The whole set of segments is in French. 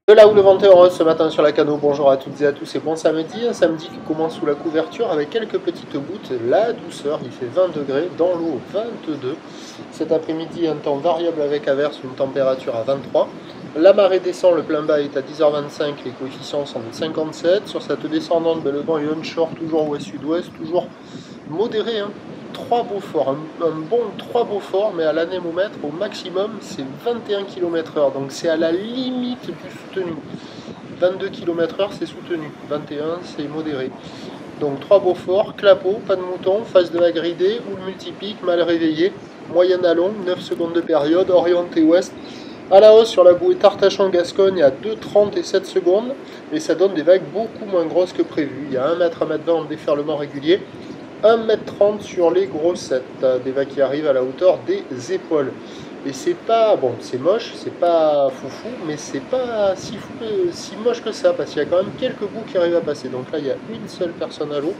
De là où le vent est heureux ce matin sur la Cano, bonjour à toutes et à tous et bon samedi, un samedi qui commence sous la couverture avec quelques petites gouttes, la douceur, il fait 20 degrés, dans l'eau 22. Cet après-midi un temps variable avec averse, une température à 23. La marée descend, le plein bas est à 10h25, les coefficients sont de 57. Sur cette descendante, le vent est onshore, toujours ouest-sud-ouest, toujours modéré, hein. 3 Beaufort, un bon 3 Beaufort, mais à l'anémomètre, au maximum, c'est 21 km/h, donc c'est à la limite du soutenu. 22 km/h, c'est soutenu, 21, c'est modéré. Donc 3 Beaufort, clapot, pas de mouton, phase de vague ridée, ou le multipique, mal réveillé, moyenne à longue, 9 secondes de période, orienté ouest. À la hausse sur la bouée Tartachan-Gascogne à 2,30 et 7 secondes, et ça donne des vagues beaucoup moins grosses que prévu. Il y a 1 mètre à 1,20 m en déferlement régulier. 1,30 m sur les grossettes, des vagues qui arrivent à la hauteur des épaules. Et c'est pas, bon, c'est moche, c'est pas foufou, mais c'est pas si moche que ça, parce qu'il y a quand même quelques bouts qui arrivent à passer. Donc là, il y a une seule personne à l'eau.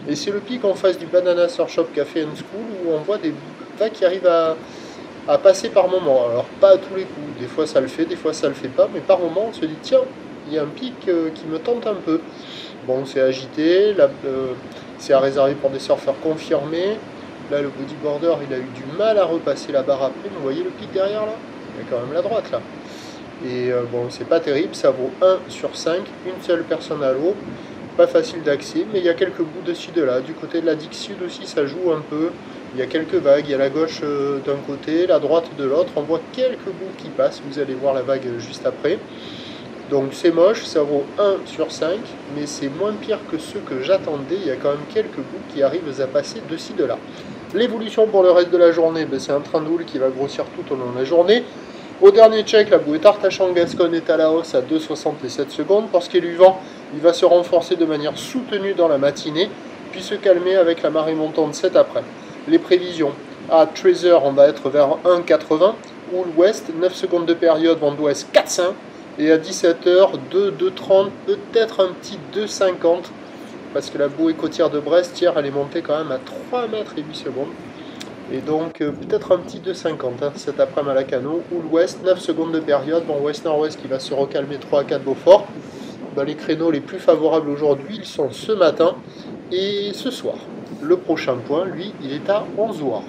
Et c'est le pic en face du Banana Surf Shop Café and School, où on voit des vagues qui arrivent à passer par moment. Alors pas à tous les coups, des fois ça le fait, des fois ça le fait pas, mais par moment on se dit, tiens, il y a un pic qui me tente un peu. Bon, c'est agité, c'est à réserver pour des surfeurs confirmés. Là, le bodyboarder, il a eu du mal à repasser la barre après. Vous voyez le pic derrière là? Il y a quand même la droite là. Et bon, c'est pas terrible, ça vaut 1 sur 5, une seule personne à l'eau. Pas facile d'accès, mais il y a quelques bouts de ci de là. Du côté de la Digue Sud aussi, ça joue un peu. Il y a quelques vagues, il y a la gauche d'un côté, la droite de l'autre. On voit quelques bouts qui passent, vous allez voir la vague juste après. Donc c'est moche, ça vaut 1 sur 5, mais c'est moins pire que ceux que j'attendais. Il y a quand même quelques bouts qui arrivent à passer de ci de là. L'évolution pour le reste de la journée, c'est un train de houle qui va grossir tout au long de la journée. Au dernier check, la bouée Tartachan-Gascogne est à la hausse à 2,67 secondes. Pour ce qui est du vent, il va se renforcer de manière soutenue dans la matinée, puis se calmer avec la marée montante cet après. Les prévisions, à 13h, on va être vers 1,80, ou l'ouest, 9 secondes de période, vent d'ouest 4,5, et à 17h, 2,30, peut-être un petit 2,50, parce que la bouée côtière de Brest, hier, elle est montée quand même à 3 mètres et 8 secondes. Et donc peut-être un petit 2,50 cet après-midi à la Cano, ou l'ouest, 9 secondes de période, bon ouest-nord-ouest qui va se recalmer 3 à 4 Beaufort. Dans les créneaux les plus favorables aujourd'hui, ils sont ce matin et ce soir. Le prochain point, lui, il est à 11h.